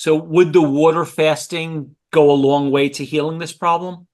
So would the water fasting go a long way to healing this problem?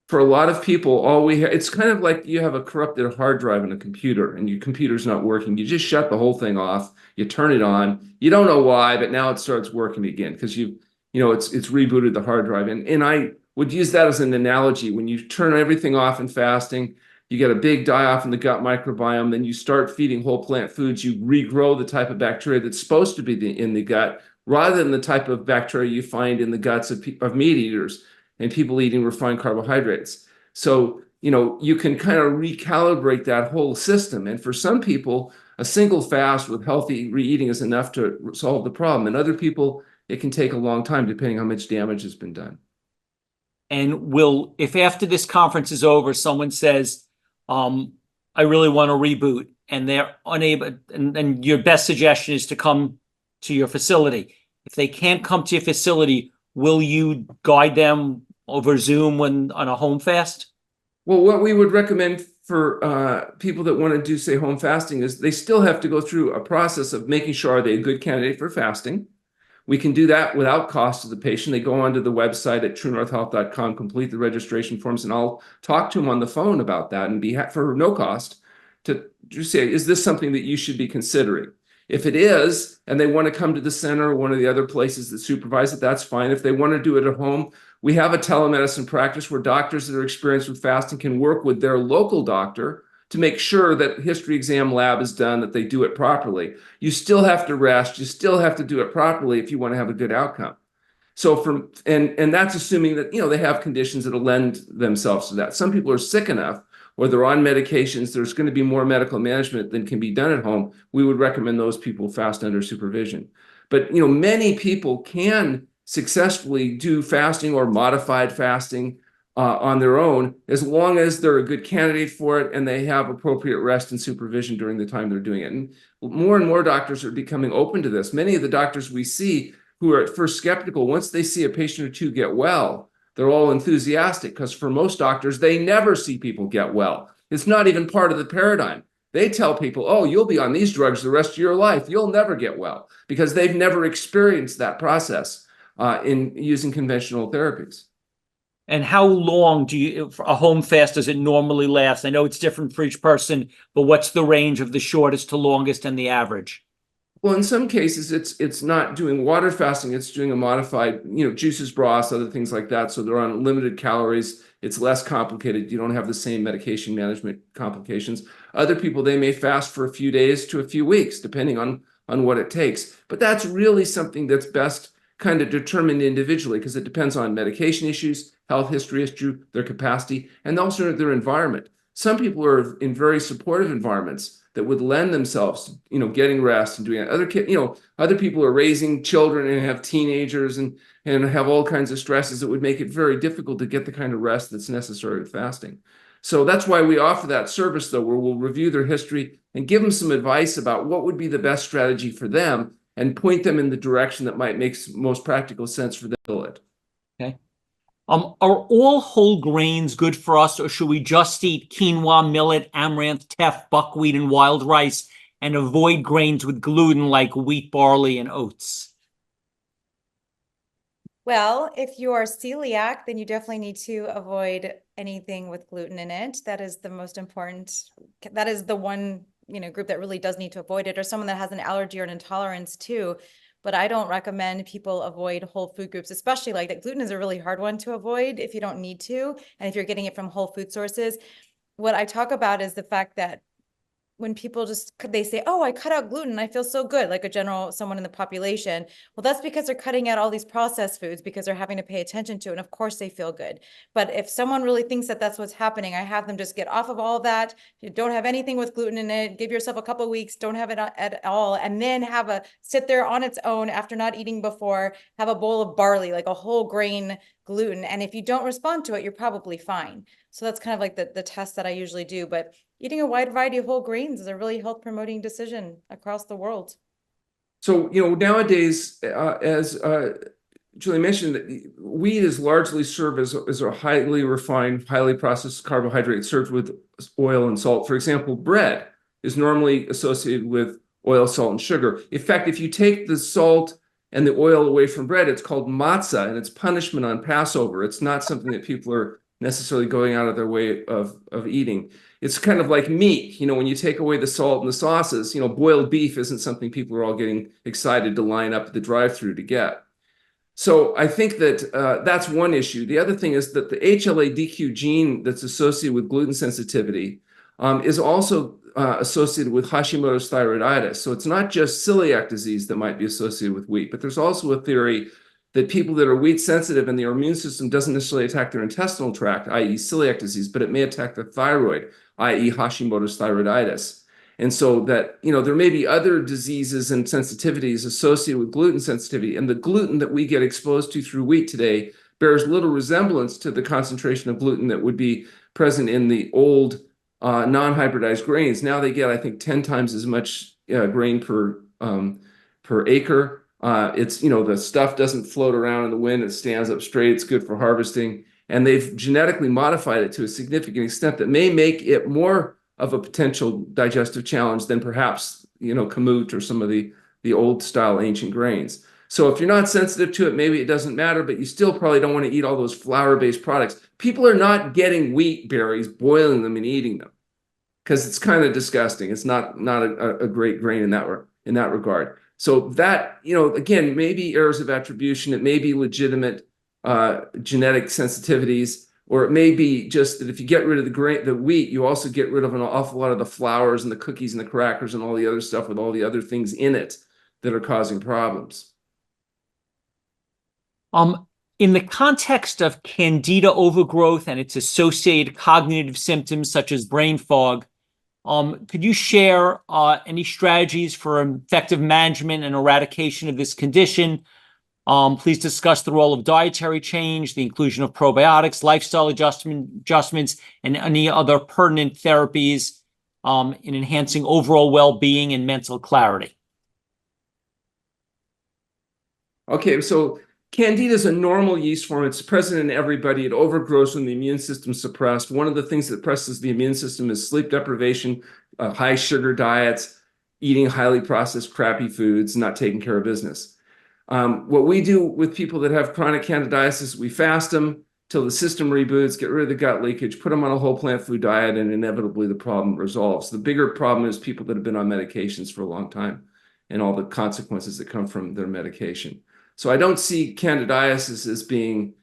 For a lot of people, all we have, it's kind of like you have a corrupted hard drive in a computer and your computer's not working. You just shut the whole thing off, you turn it on, you don't know why, but now it starts working again because it's rebooted the hard drive. And I would use that as an analogy. When you turn everything off in fasting, you get a big die-off in the gut microbiome, then you start feeding whole plant foods, you regrow the type of bacteria that's supposed to be in the gut, rather than the type of bacteria you find in the guts of meat eaters and people eating refined carbohydrates. So, you can kind of recalibrate that whole system. And for some people, a single fast with healthy re-eating is enough to solve the problem. And other people, it can take a long time, depending on how much damage has been done. And if after this conference is over, someone says, I really want to reboot, and they're unable, and your best suggestion is to come to your facility. If they can't come to your facility, will you guide them over Zoom on a home fast? Well, what we would recommend for people that want to do, say, home fasting is they still have to go through a process of making sure they're a good candidate for fasting. We can do that without cost to the patient. They go onto the website at truenorthhealth.com, complete the registration forms, and I'll talk to them on the phone about that and be for no cost to just say, is this something that you should be considering? If it is, and they want to come to the center or one of the other places that supervise it, that's fine. If they want to do it at home, we have a telemedicine practice where doctors that are experienced with fasting can work with their local doctor to make sure that history exam lab is done, that they do it properly. You still have to rest. You still have to do it properly if you want to have a good outcome. So and that's assuming that, they have conditions that'll lend themselves to that. Some people are sick enough or they're on medications, there's going to be more medical management than can be done at home. We would recommend those people fast under supervision. But, many people can successfully do fasting or modified fasting on their own, as long as they're a good candidate for it and they have appropriate rest and supervision during the time they're doing it. And more doctors are becoming open to this. Many of the doctors we see who are at first skeptical, once they see a patient or two get well, they're all enthusiastic, because for most doctors, they never see people get well. It's not even part of the paradigm. They tell people, oh, you'll be on these drugs the rest of your life. You'll never get well, because they've never experienced that process in using conventional therapies. And how long a home fast does it normally last? I know it's different for each person, but what's the range of the shortest to longest and the average? Well, in some cases, it's not doing water fasting. It's doing a modified, juices, broths, other things like that. So they're on limited calories. It's less complicated. You don't have the same medication management complications. Other people, they may fast for a few days to a few weeks, depending on what it takes. But that's really something that's best kind of determined individually, because it depends on medication issues, health history, their capacity, and also their environment. Some people are in very supportive environments that would lend themselves to, getting rest and doing it. Other people are raising children and have teenagers and have all kinds of stresses that would make it very difficult to get the kind of rest that's necessary with fasting. So that's why we offer that service, though, where we'll review their history and give them some advice about what would be the best strategy for them and point them in the direction that might make most practical sense for them to build it. Okay. Are all whole grains good for us, or should we just eat quinoa, millet, amaranth, teff, buckwheat, and wild rice, and avoid grains with gluten like wheat, barley, and oats? Well, if you are celiac, then you definitely need to avoid anything with gluten in it. That is the most important. That is the one, group that really does need to avoid it, or someone that has an allergy or an intolerance too. But I don't recommend people avoid whole food groups, especially like that. Gluten is a really hard one to avoid if you don't need to, and if you're getting it from whole food sources. What I talk about is the fact that when people they say, oh, I cut out gluten, I feel so good, like someone in the population. Well, that's because they're cutting out all these processed foods because they're having to pay attention to it. And of course they feel good. But if someone really thinks that that's what's happening, I have them just get off of all that. You don't have anything with gluten in it. Give yourself a couple of weeks, don't have it at all. And then sit there on its own after not eating before, have a bowl of barley, like a whole grain gluten. And if you don't respond to it, you're probably fine. So that's kind of like the test that I usually do. But eating a wide variety of whole grains is a really health promoting decision across the world. So, nowadays, as Julie mentioned, wheat is largely served as a highly refined, highly processed carbohydrate served with oil and salt. For example, bread is normally associated with oil, salt, and sugar. In fact, if you take the salt and the oil away from bread. It's called matzah, and it's punishment on Passover. It's not something that people are necessarily going out of their way of eating. It's kind of like meat. When you take away the salt and the sauces, boiled beef isn't something people are all getting excited to line up at the drive-through to get. So I think that that's one issue. The other thing is that the HLA-DQ gene that's associated with gluten sensitivity is also associated with Hashimoto's thyroiditis. So it's not just celiac disease that might be associated with wheat, but there's also a theory that people that are wheat sensitive and their immune system doesn't necessarily attack their intestinal tract, i.e. celiac disease, but it may attack their thyroid, i.e. Hashimoto's thyroiditis. And so that, there may be other diseases and sensitivities associated with gluten sensitivity. And the gluten that we get exposed to through wheat today bears little resemblance to the concentration of gluten that would be present in the old non-hybridized grains. Now they get, I think, 10 times as much grain per acre. It's, the stuff doesn't float around in the wind. It stands up straight. It's good for harvesting. And they've genetically modified it to a significant extent that may make it more of a potential digestive challenge than perhaps, kamut or some of the old style ancient grains. So if you're not sensitive to it, maybe it doesn't matter, but you still probably don't want to eat all those flour-based products. People are not getting wheat berries, boiling them and eating them because it's kind of disgusting. It's not a great grain in that regard. So that, again, maybe errors of attribution. It may be legitimate genetic sensitivities. Or it may be just that if you get rid of the wheat, you also get rid of an awful lot of the flours and the cookies and the crackers and all the other stuff with all the other things in it that are causing problems. In the context of Candida overgrowth and its associated cognitive symptoms such as brain fog, could you share any strategies for effective management and eradication of this condition? Please discuss the role of dietary change, the inclusion of probiotics, lifestyle adjustments, and any other pertinent therapies in enhancing overall well-being and mental clarity. Okay, so Candida is a normal yeast form. It's present in everybody. It overgrows when the immune system is suppressed. One of the things that suppresses the immune system is sleep deprivation, high sugar diets, eating highly processed, crappy foods, not taking care of business. What we do with people that have chronic candidiasis, we fast them till the system reboots, get rid of the gut leakage, put them on a whole plant food diet, and inevitably the problem resolves. The bigger problem is people that have been on medications for a long time and all the consequences that come from their medication. So I don't see candidiasis as being,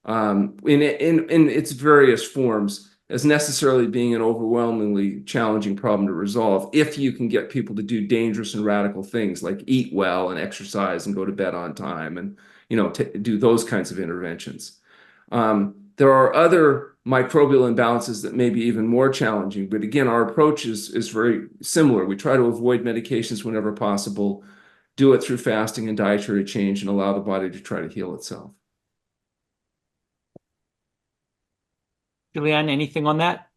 in its various forms, as necessarily being an overwhelmingly challenging problem to resolve if you can get people to do dangerous and radical things like eat well and exercise and go to bed on time and do those kinds of interventions. There are other microbial imbalances that may be even more challenging, but again, our approach is very similar. We try to avoid medications whenever possible, do it through fasting and dietary change, and allow the body to try to heal itself. Julieanna, anything on that?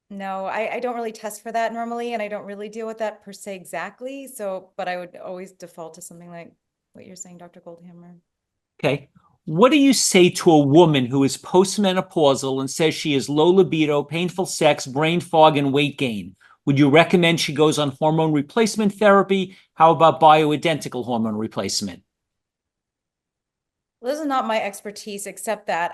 No, I don't really test for that normally, and I don't really deal with that per se exactly. So, but I would always default to something like what you're saying, Dr. Goldhamer. Okay. What do you say to a woman who is postmenopausal and says she has low libido, painful sex, brain fog, and weight gain? Would you recommend she goes on hormone replacement therapy? How about bioidentical hormone replacement? This is not my expertise, except that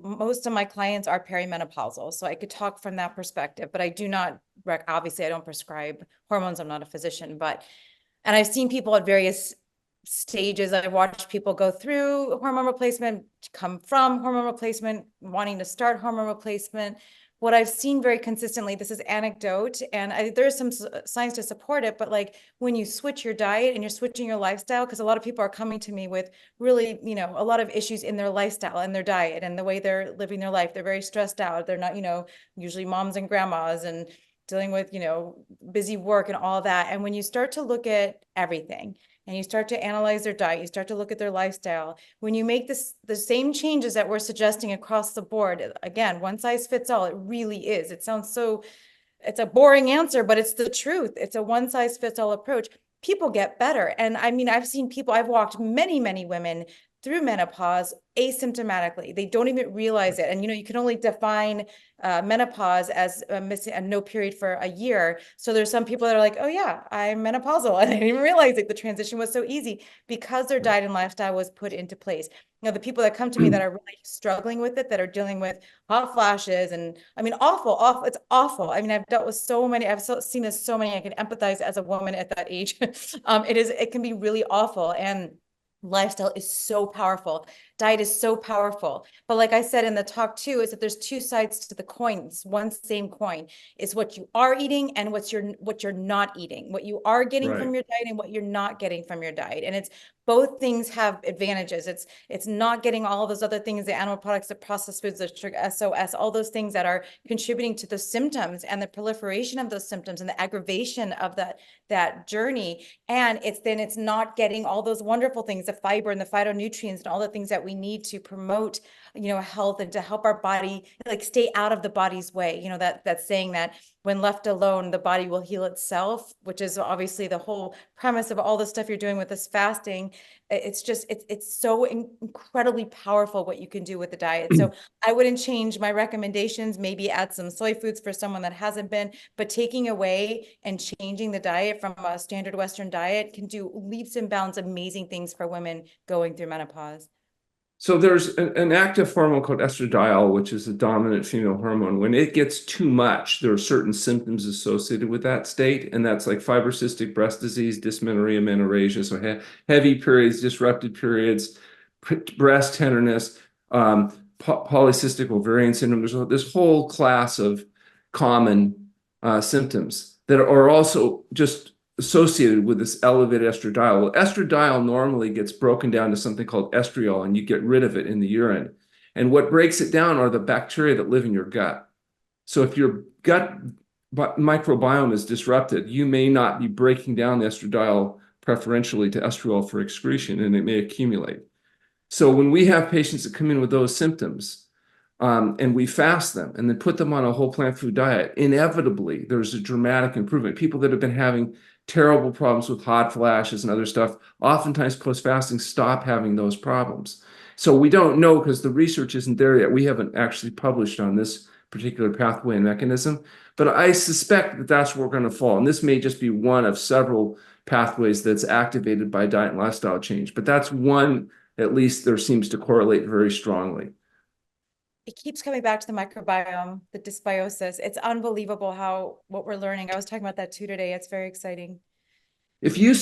most of my clients are perimenopausal. So I could talk from that perspective, but I do not, obviously I don't prescribe hormones. I'm not a physician, and I've seen people at various stages. I've watched people go through hormone replacement, come from hormone replacement, wanting to start hormone replacement. What I've seen very consistently, this is anecdote, and there's some science to support it, but like when you switch your diet and you're switching your lifestyle, because a lot of people are coming to me with really, a lot of issues in their lifestyle and their diet and the way they're living their life. They're very stressed out. They're not, usually moms and grandmas and dealing with, busy work and all that. And when you start to look at everything, and you start to analyze their diet, you start to look at their lifestyle, when you make the same changes that we're suggesting across the board, again, one size fits all, it really is. It sounds it's a boring answer, but it's the truth. It's a one size fits all approach. People get better. And I mean, I've seen people, I've walked many, many women through menopause asymptomatically. They don't even realize it. And, you can only define menopause as missing a no period for a year. So there's some people that are like, oh yeah, I'm menopausal. And I didn't even realize the transition was so easy because their diet and lifestyle was put into place. The people that come to me that are really struggling with it, that are dealing with hot flashes and awful, it's awful. I've dealt with so many, seen this so many, I can empathize as a woman at that age. It can be really awful. And lifestyle is so powerful. Diet is so powerful. But like I said in the talk too, is that there's two sides to the coin. It's one same coin. It's what you are eating and what you're not eating. What you are getting from your diet and what you're not getting from your diet. And it's both things have advantages. It's not getting all those other things, the animal products, the processed foods, the sugar, SOS, all those things that are contributing to the symptoms and the proliferation of those symptoms and the aggravation of that journey. And it's not getting all those wonderful things, the fiber and the phytonutrients and all the things that we need to promote, health and to help our body stay out of the body's way. That saying that when left alone, the body will heal itself, which is obviously the whole premise of all the stuff you're doing with this fasting. It's so incredibly powerful what you can do with the diet. So I wouldn't change my recommendations, maybe add some soy foods for someone that hasn't been, but taking away and changing the diet from a standard Western diet can do leaps and bounds amazing things for women going through menopause. So there's an active hormone called estradiol, which is a dominant female hormone. When it gets too much, there are certain symptoms associated with that state, and that's like fibrocystic breast disease, dysmenorrhea, menorrhagia, so heavy periods, disrupted periods, breast tenderness, polycystic ovarian syndrome. There's this whole class of common symptoms that are also just associated with this elevated estradiol. Well, estradiol normally gets broken down to something called estriol, and you get rid of it in the urine. And what breaks it down are the bacteria that live in your gut. So if your gut microbiome is disrupted, you may not be breaking down the estradiol preferentially to estriol for excretion, and it may accumulate. So when we have patients that come in with those symptoms, and we fast them and then put them on a whole plant food diet, inevitably there's a dramatic improvement. People that have been having terrible problems with hot flashes and other stuff, oftentimes post-fasting stop having those problems. So we don't know because the research isn't there yet. We haven't actually published on this particular pathway and mechanism, but I suspect that that's where we're going to fall. And this may just be one of several pathways that's activated by diet and lifestyle change, but that's one, at least there seems to correlate very strongly. It keeps coming back to the microbiome, the dysbiosis. It's unbelievable what we're learning. I was talking about that too today. It's very exciting. If you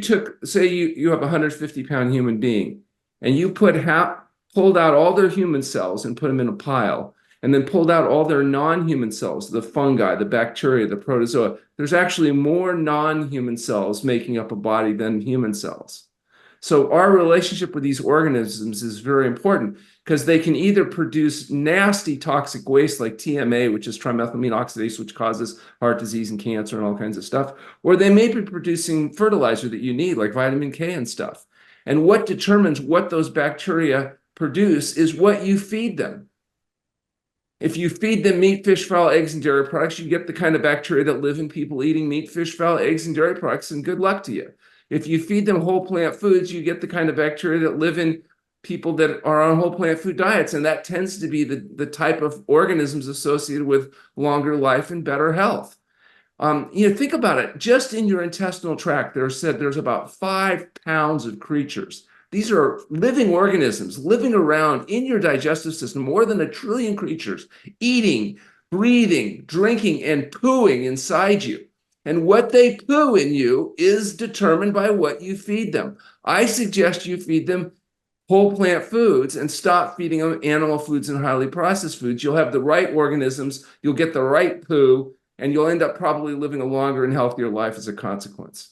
took, say you have a 150-pound human being, and you pulled out all their human cells and put them in a pile, and then pulled out all their non-human cells, the fungi, the bacteria, the protozoa, there's actually more non-human cells making up a body than human cells. So our relationship with these organisms is very important because they can either produce nasty toxic waste like TMA, which is trimethylamine oxidase, which causes heart disease and cancer and all kinds of stuff, or they may be producing fertilizer that you need like vitamin K and stuff. And what determines what those bacteria produce is what you feed them. If you feed them meat, fish, fowl, eggs, and dairy products, you get the kind of bacteria that live in people eating meat, fish, fowl, eggs, and dairy products, and good luck to you. If you feed them whole plant foods, you get the kind of bacteria that live in people that are on whole plant food diets. And that tends to be the type of organisms associated with longer life and better health. Think about it. Just in your intestinal tract, there's about 5 pounds of creatures. These are living organisms living around in your digestive system, more than 1 trillion creatures, eating, breathing, drinking, and pooing inside you. And what they poo in you is determined by what you feed them. I suggest you feed them whole plant foods and stop feeding them animal foods and highly processed foods. You'll have the right organisms, you'll get the right poo, and you'll end up probably living a longer and healthier life as a consequence.